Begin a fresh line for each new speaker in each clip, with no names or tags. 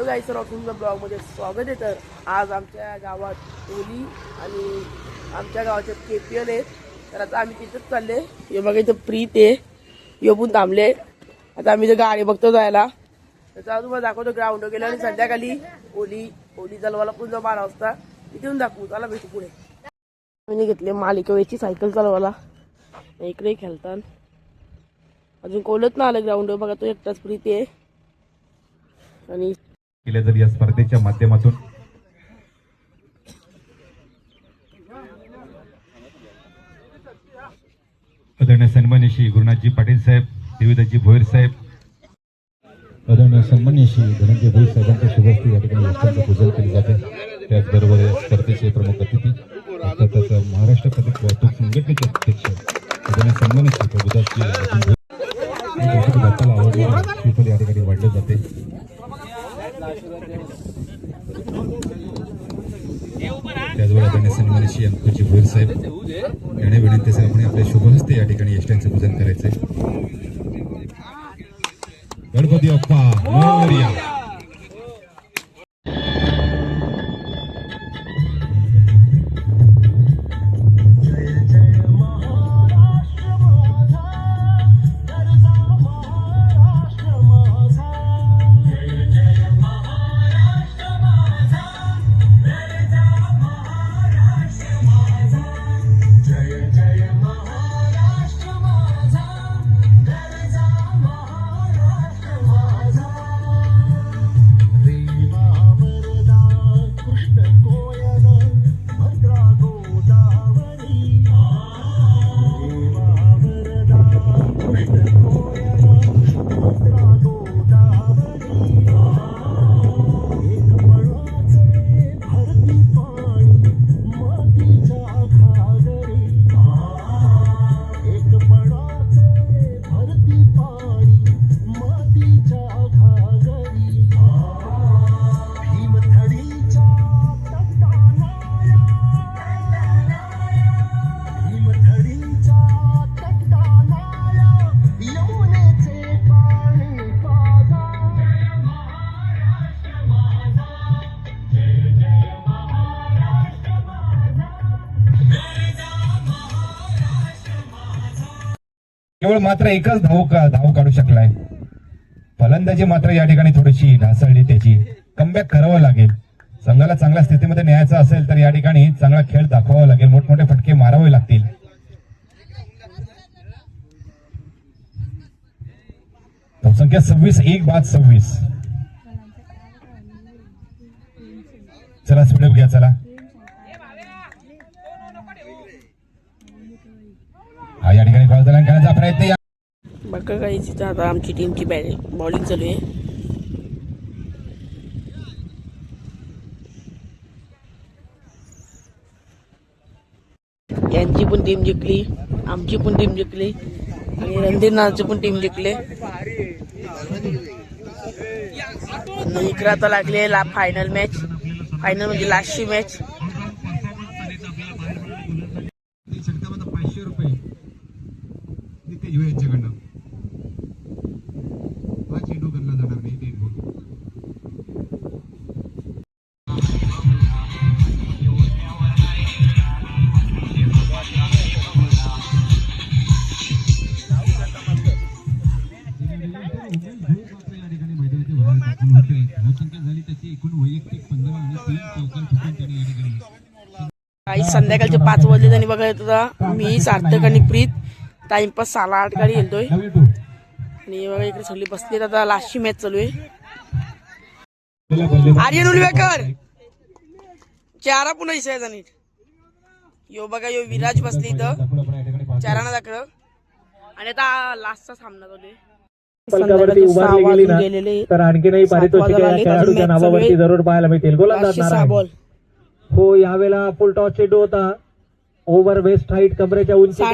गाईस, तुमच्या ब्लॉगमध्ये स्वागत आहे। तर आज आमच्या गावात ओली आणि आमच्या गावाचे KPL आहेत। तर आता आम्ही तिथंच चालले। हे बघा इथं प्रीत आहे, हे पण थांबले। आता आम्ही जर गाडी बघतो जायला, तर तुम्हाला दाखवतो ग्राउंड गेलो आणि संध्याकाळी ओली जलवाला पण जो 12 वाजता इथून दाखवू। चला भेटू पुढे। मी घेतले मालिकेची सायकल चालवायला, इकडे खेळतात। अजून कोलत ना आलं ग्राउंड बघा, तो एकटाच प्रीत आहे। आणि
केले तर या स्पर्धेच्या माध्यमातून आदरणीय सन्माननीय श्री गुरुनाथजी पाटील साहेब, देवीदासजी भोयर साहेब, आदरणीय सन्माननीय श्री धनंजय भोयर साहेबांच्या शुभस्ती या ठिकाणी यष्टांचं पूजन केले जाते। त्याचबरोबर या स्पर्धेचे प्रमुख अतिथी अर्थातच महाराष्ट्र प्रदेश वाहतूक संघटनेचे अध्यक्ष आदरणीय सन्माननीय श्री प्रभुदासजी बाप्पाला आवडलेलं श्रीफळ या ठिकाणी वाढले जाते। त्याचबरोबर आदरणीय सन्माननीय श्री अंकुरजी भोयर साहेब यांनी विनंतीसह आपण आपल्या शुभहस्ते या ठिकाणी यष्टांचे पूजन करायचे। गणपती बाप्पा मोरया। केवळ मात्र एकच धाव काढू शकलाय। फलंदाजी मात्र या ठिकाणी थोडीशी ढासळली, त्याची कमबॅक करावं लागेल। संघाला चांगल्या स्थितीमध्ये न्यायचं असेल तर या ठिकाणी चांगला खेळ दाखवावा लागेल, मोठमोठे फटके मारावे लागतील। संख्या 26, 1-26। चला स्पीडअप घ्या, चला। हा या ठिकाणी फलंदाजी करण्याचा प्रयत्न।
बघा काही आता आमची टीमची बॉलिंग चालू आहे। यांची पण टीम जिंकली, आमची पण टीम जिंकली आणि रणधीर नाथची पण टीम जिंकले। इकडे आता लागले फायनल मॅच, फायनल म्हणजे लास्टची मॅच। काही संध्याकाळचे 5 वाजले त्यांनी बघा होता। मी सार्थक आणि प्रीत टाइमपास 7-8 गाडी येतोय आणि बघा इकडे सगळी बसली। आता लास्टची मॅच चालू आहे। आर्यन उलवेकर 4 पुन्हा इसायचा नीट। यो बघा यो विराज बसली इथं 4 दाखल आणि आता लास्टचा सामना चालू आहे।
पलकावरती उभारली गेली ना तर आणखीनही पारितोषिके खेळाडूच्या नावावरती जरूर पाहायला मिळतील। गोलंदाज हो, यावेळेला फुल टॉस चेंडू होता। ओव्हर वेस्ट हाईट, कमरेच्या उंचीच्या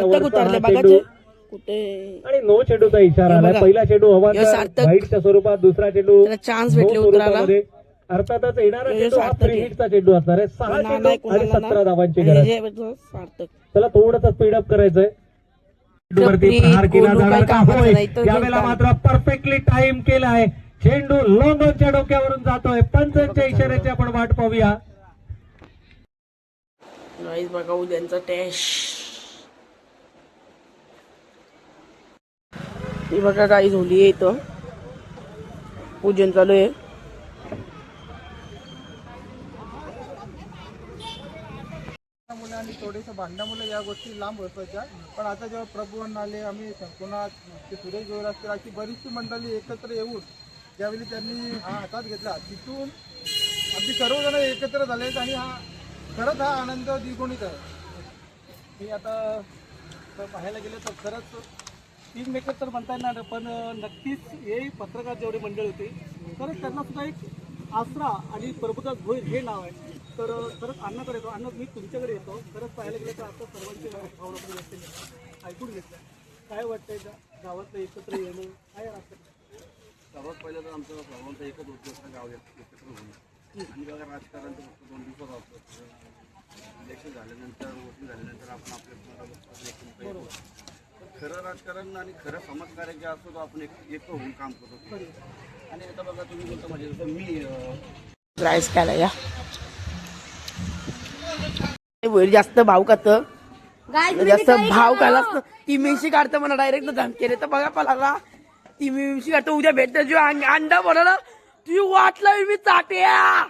आणि नो चेंडूचा इशारा आला। पहिला चेंडू हवा हाईटच्या स्वरूपात, दुसरा चेंडू
चान्स भेटले उतरायला।
अर्थातच येणारा चेंडू हा फ्री हिटचा चेंडू असणार आहे। 6 चेंडू आणि 17 धावांची गरज। चला थोडंसं स्पीडअप करायचंय। वरती प्रहार केला जाणार का? यावेळेला मात्र परफेक्टली टाइम केलाय चेंडू लॉंगॉनच्या डोक्यावरून जातोय. पंचांच्या इशाऱ्याची आपण वाट पाहूया.
गाईज बघा उद्यांचा टॅश. हे बघा गाईज होली आहे इथं, पूजन चालू आहे.
आणि थोडेसे भांडणामुळे या गोष्टी लांब होत्या. पण आता जेव्हा प्रभूवन आले, आम्ही पुन्हा ते सुरेश जोर असतील अशी बरीचशी मंडळी एकत्र येऊन ज्यावेळी त्यांनी हा हातात घेतला, तिथून अगदी सर्वजण एकत्र झाले आणि खरंच हा आनंद द्विगुणित आहे. मी आता पाहायला गेलं तर खरंच टीम मेकर तर म्हणता येणार, पण नक्कीच हे पत्रकार जेवढे मंडळ होते खरंच त्यांना सुद्धा एक आसरा आणि प्रभुदास भोईर हे नाव आहे. तर खरंच अण्णाकडे येतो. अण्णा मी तुमच्याकडे येतो. खरंच पाहायला गेलं तर आता सर्वांची भावना पण व्यक्त ऐकून घेतलं. काय वाटतंय गावातलं एकत्र येणं काय असतं?
सर्वात पहिलं तर आमचं सर्वांचा एकच उद्देश गाव एकत्र होणं. आणि बघा राजकारणाचं फक्त 2 दिवसात असतं. इलेक्शन झाल्यानंतर वोटिंग झाल्यानंतर आपण आपल्या खरं राजकारण आणि खरं समाजकार्य जे असतो तो आपण एक होऊन काम करतो. आणि आता बघा तुम्ही बोलतो म्हणजे जसं मी
राईस खायला या वर जास्त भाव खात, जास्त भाव खालाच ना ती मिशी काढतं मला डायरेक्ट धमकेले. तर बघा पलाला ती मिशी काढतो. उद्या भेटत जो अंडा बनवला तुझी वाट लावी मी चाट्या.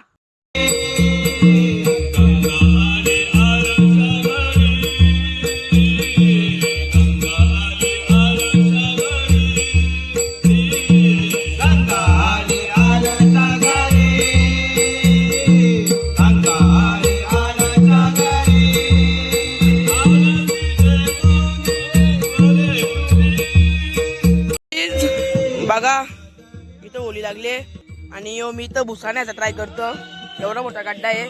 बघा इथं होली लागली आणि मी इथं भुसा न्यायचा ट्राय करतो. एवढा मोठा गड्डा आहे.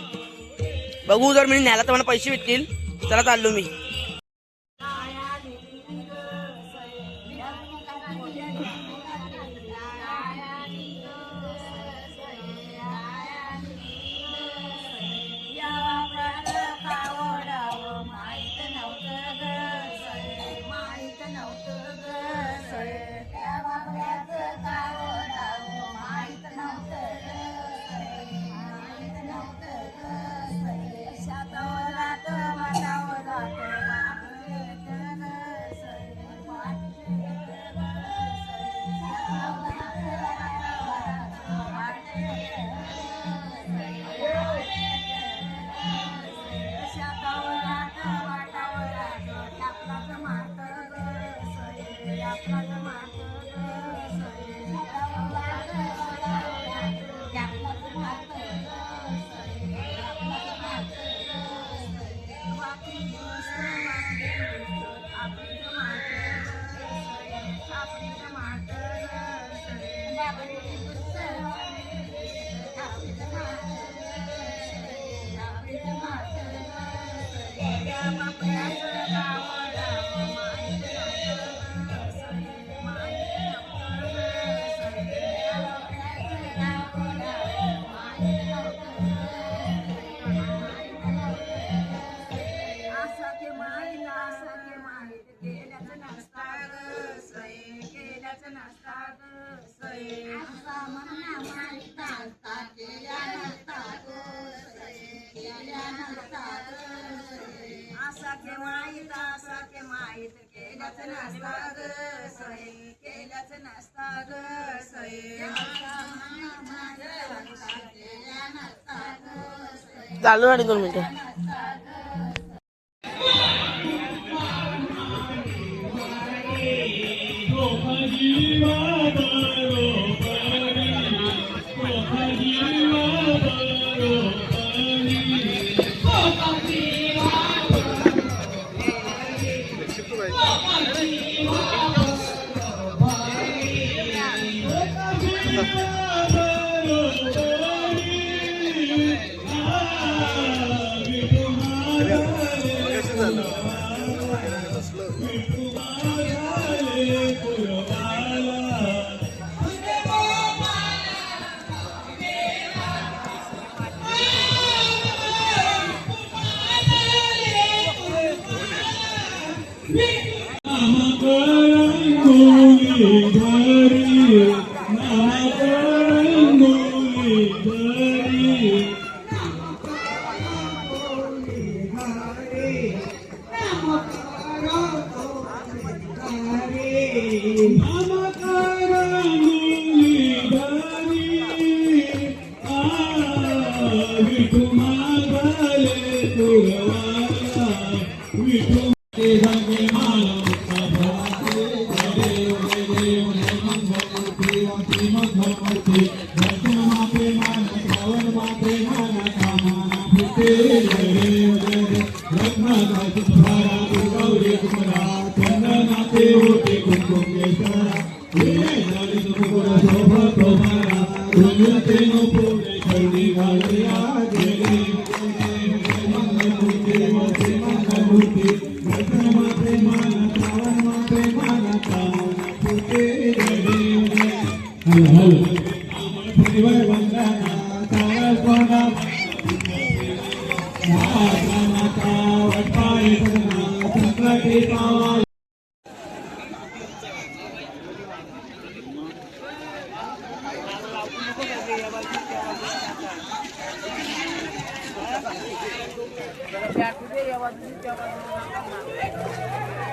बघू जर मी न्यायला तर मला पैसे भेटतील. चला चाललो मी. चालू आणि 2 मिनिटं.
नाम
त्या कुठे या बाजूने, त्या बाजूने.